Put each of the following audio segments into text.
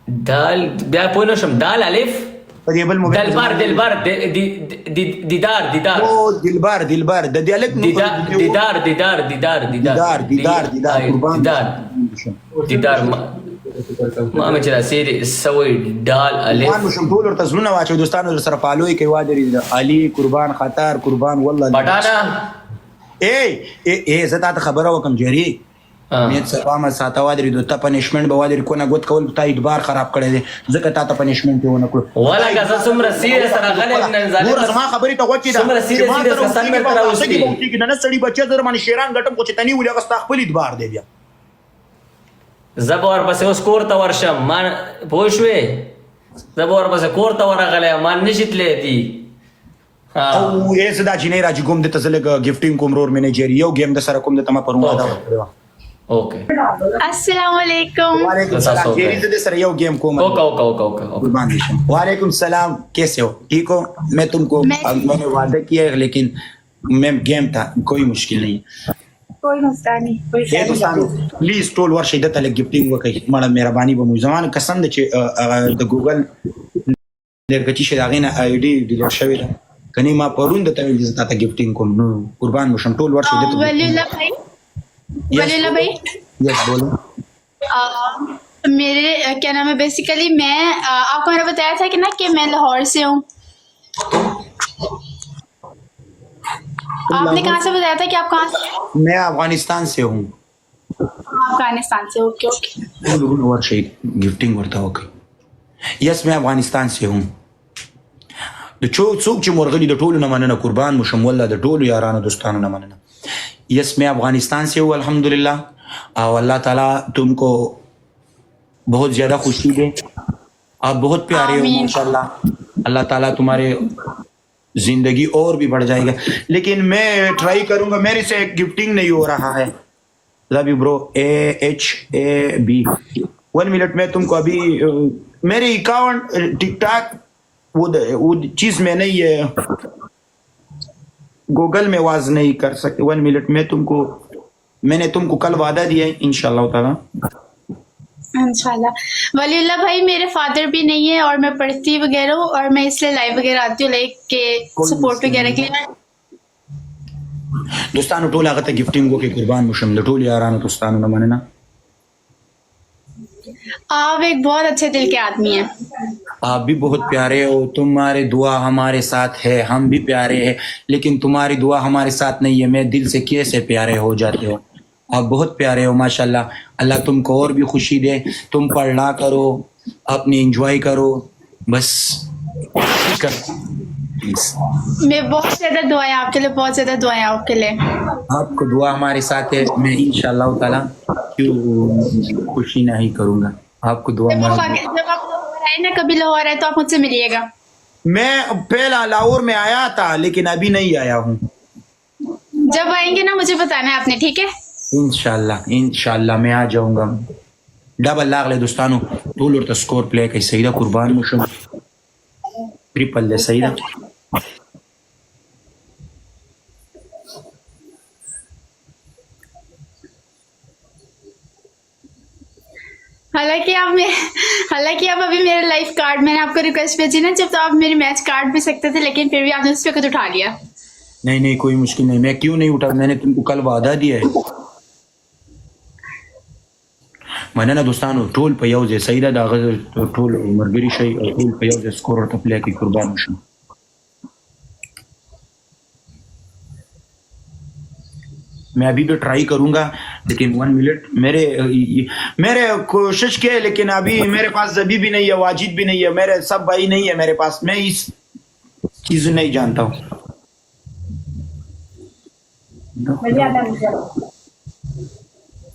دال بيقولوا شم دال ألف طيب الموبايل دلبار دلبار ديدار ديدار دلبار دلبار ده ديالكت ديدار ديدار ديدار ديدار قربان ديدار ما مجرى سيري سوي دال قربان ألف مشم ټول ورته زلونه واچو دوستانو سره فالوي کوي وادري علي قربان خطر قربان والله بټانا اے زه ته خبره وکم جری نیت سبا ما ساته وادري دوته پنیشمنت به وادري کو نه غوت کول تا اعتبار خراب کړی دی ځکه تا ته پنیشمنت ونه کړو ولا که سمره سیریس سره غلې نن نور ظالم زما خبرې ته وچی دا سمره سیریس کسان مې تر اوسې نه سړی بچی در باندې شیران غټم کو چې تنی ولې غستا خپل اعتبار دی بیا زبور پس اوس کور ته ورشم ما پوښوي زبور پس کور ته ورغله ما نشیتلې دي او یې صدا چې نه راځي کوم د تسلګ گیفټینګ کوم رور منیجر یو گیم د سره کوم د تما پروا دا اوکے السلام علیکم وعلیکم السلام جیری د سره یو گیم کوم اوکے قربان دشم وعلیکم السلام कैसे हो ठीक हो मैं तुमको मैंने वादा किया है लेकिन मैं गेम था कोई मुश्किल नहीं है कोई मसला नहीं कोई ये दोस्तانو प्लीز ټول ورشي د تل گیفټینګ وکړي مړه مهرباني به مو زمان قسم د چې د ګوګل لرګچی شي داغینه آی ډی ډیلیټ شوی ده کني ما پرون د ته د تا گیفټینګ کوم نو قربان مشم ټول ورشي د ولی اللہ بھائی ولی اللہ بھائی یس بولو मेरे क्या नाम है बेसिकली मैं आपको मैंने बताया था कि ना कि मैं लाहौर से हूँ आपने कहाँ से बताया था कि आप कहाँ से हैं? मैं अफगानिस्तान से हूँ अफगानिस्तान से ओके ओके ټول ورشي گیفټینګ ورته وکړي یس मैं अफगानिस्तान से हूँ د څوک چې مرغلي د ټولو نه مننه قربان مشم والله د ټولو یارانو دوستانو نه مننه यस मैं अफगानिस्तान से हूँ अल्हम्दुलिल्लाह और अल्लाह ताला तुमको बहुत ज़्यादा खुशी दे आप बहुत प्यारे हो माशाल्लाह अल्लाह ताला तुम्हारे ज़िंदगी और भी बढ़ जाएगा लेकिन मैं ट्राई करूँगा मेरे से गिफ्टिंग नहीं हो रहा है love you bro AHAB 1 minute में तुमको अभी मेरे अकाउंट टिक टाक वो चीज़ में नहीं है गूगल में आवाज नहीं कर सकते 1 मिनट में मैंने तुमको कल वादा दिया है इंशाल्लाह ताला इंशाल्लाह वलीउल्लाह भाई मेरे फादर भी नहीं है और मैं पढ़ती वगैरह हूँ और मैं इसलिए लाइव वगैरह आती हूँ लाइक के सपोर्ट वगैरह के लिए दोस्तानो ټول هغه ته गिफ्टिंग وکي قربان مشم د ټول یارانو دوستانو نه مننه आप एक बहुत अच्छे दिल के आदमी हैं आप भी बहुत प्यारे हो तुम्हारे दुआ हमारे साथ है हम भी प्यारे हैं लेकिन तुम्हारी दुआ हमारे साथ नहीं है मैं दिल से कैसे प्यारे हो जाते हो आप बहुत प्यारे हो माशाल्लाह अल्लाह तुमको और भी खुशी दे तुम पढ़ना करो अपनी एंजॉय करो बस मैं बहुत ज्यादा दुआएं आपके लिए बहुत ज्यादा दुआएं आपके लिए आपको दुआ हमारे साथ है मैं इंशाल्लाह ताला क्यों खुशी नहीं करूँगा आपको दुआ जब आप लाहौर आए ना कभी लाहौर आए तो आप मुझसे मिलिएगा मैं पहला लाहौर में आया था लेकिन अभी नहीं आया हूँ जब आएंगे ना मुझे बताना है आपने ठीक है इंशाल्लाह मैं आ जाऊंगा डबल लाग ले दोस्तानो ټول ورته स्कोर प्ले کوي سیدا قربان مشم ट्रिपल ले सईदा हालांकि आप अभी मेरे लाइफ कार्ड मैंने आपको रिक्वेस्ट भेजी ना जब तो आप मेरे मैच कार्ड भी सकते थे लेकिन फिर भी आपने उस पर कुछ उठा लिया नहीं कोई मुश्किल नहीं मैं क्यों नहीं उठा मैंने तुमको कल वादा दिया है مننه دوستانو ټول په یو ځای سیدا دا ټول مرګري شي او ټول په یو ځای سکور ورته پلی کوي قربان شم मैं अभी भी ट्राई करूंगा लेकिन 1 मिनट मेरे कोशिश किए लेकिन अभी मेरे पास अभी भी नहीं है वाजिद भी नहीं है मेरे सब भाई नहीं है मेरे पास मैं इस चीज नहीं जानता हूँ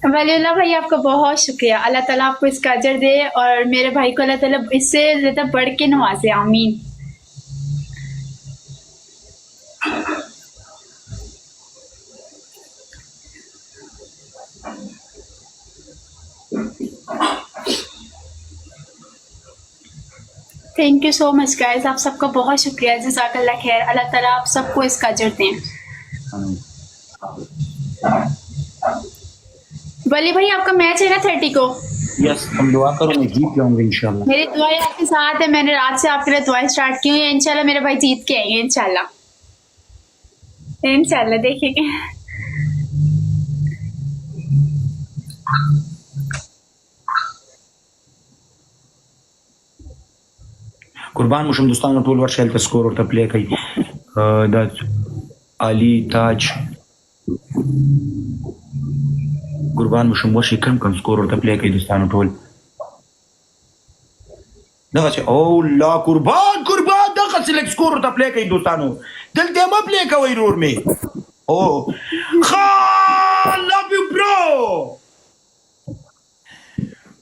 वलीउल्लाह भाई आपका बहुत शुक्रिया अल्लाह ताला आपको इसका अजर दे और मेरे भाई को अल्लाह ताला इससे ज्यादा बढ़ के नवाजे आमीन thank you so much guys आप सबका बहुत शुक्रिया जज़ाकल्लाह खैर अल्लाह ताला आप सबको इसका अजर दें वली भाई आपका मैच है ना 30 को यस तुम दुआ करो मैं जीत जाऊंगा इंशाल्लाह। मेरी दुआएं आपके साथ है, मैंने रात से आपके लिए दुआएं स्टार्ट की हुई है। इंशाल्लाह मेरे भाई जीत के आएंगे, इंशाल्लाह इंशाल्लाह देखेंगे। कुर्बान मुशम दोस्तानो टोल वर शेल स्कोर और प्ले कई द अली ताज कुर्बान मुशम वो शिकम कम स्कोर और प्ले कई दोस्तानो टोल दगा से ओ ला कुर्बान कुर्बान दगा सिलेक्ट स्कोर और प्ले कई दोस्तानो दिल दे म प्ले का वही रोर में ओ Khan love you bro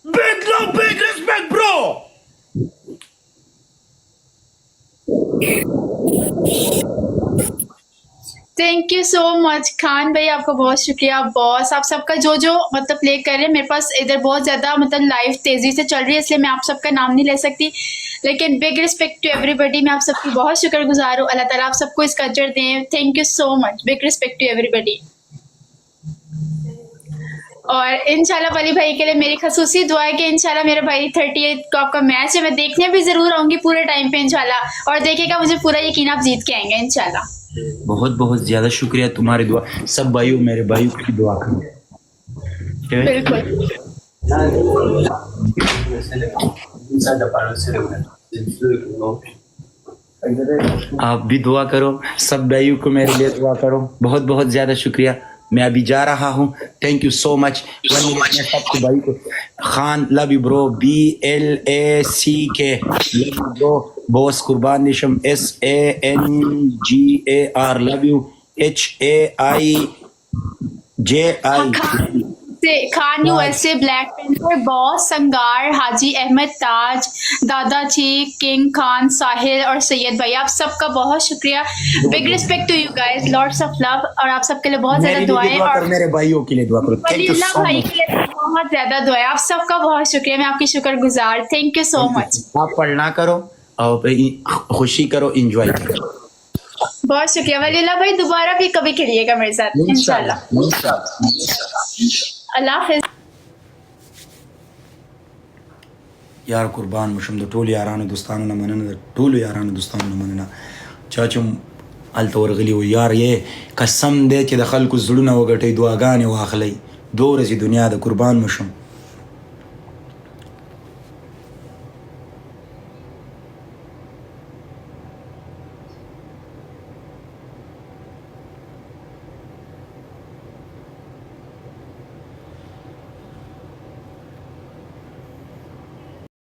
big love big respect bro. Thank you so much Khan भाई, आपका बहुत शुक्रिया बॉस। आप सबका जो जो मतलब प्ले कर रहे हैं, मेरे पास इधर बहुत ज़्यादा मतलब लाइव तेज़ी से चल रही है, इसलिए मैं आप सबका नाम नहीं ले सकती, लेकिन बिग रिस्पेक्ट टू एवरीबडी। मैं आप सबकी बहुत शुक्रगुजार हूँ। अल्लाह ताला आप सबको इसका अजर दें। Thank you so much, big respect to everybody. और इंशाल्लाह वली भाई के लिए मेरी खसूसी दुआ है कि इंशाल्लाह मेरे भाई 38 को आपका मैच है, मैं देखने भी जरूर आऊंगी पूरे टाइम पे इंशाल्लाह, और देखिएगा मुझे पूरा यकीन आप जीत के आएंगे इंशाल्लाह। बहुत बहुत ज्यादा शुक्रिया तुम्हारी दुआ, सब भाइयों मेरे भाइयों की दुआ करो। बिल्कुल आप भी दुआ करो, सब भाइयों को मेरे लिए दुआ करो। बहुत बहुत ज्यादा शुक्रिया। मैं अभी जा रहा हूँ। थैंक यू सो मच सबके भाई को। Khan love you bro, BLACK love you bro. Boss Qurban निशम SANGAR love you HAIJI। Khan USA, black panther, boss, Sangar, Haji Ahmad, Taj, दादा जी, किंग खान, साहिल और सैयद भाई, आप सबका बहुत शुक्रिया। Big respect to you guys, lots of love, और आप सबके लिए बहुत ज्यादा दुआएं, और मेरे भाइयों के लिए दुआ करो। थैंक यू सो भाई मच, के लिए बहुत ज्यादा दुआएं। आप सबका बहुत शुक्रिया, मैं आपकी शुक्रगुजार। Thank you so much. आप पढ़ना करो और खुशी करो, एंजॉय करो। बहुत शुक्रिया वलील्लाह भाई, दोबारा भी कभी खेलिएगा मेरे साथ इंशाल्लाह। अल्लाह हाफिज़। यार कुर्बान मुशम द टोल यारान दोस्तान न मनना टोल यारान दोस्तान न मनना चाचम अलतवर गली वो यार ये कसम दे कि दखल को जुड़ना वगटे दुआगाने वाखली दौर सी दुनिया द कुर्बान मुशम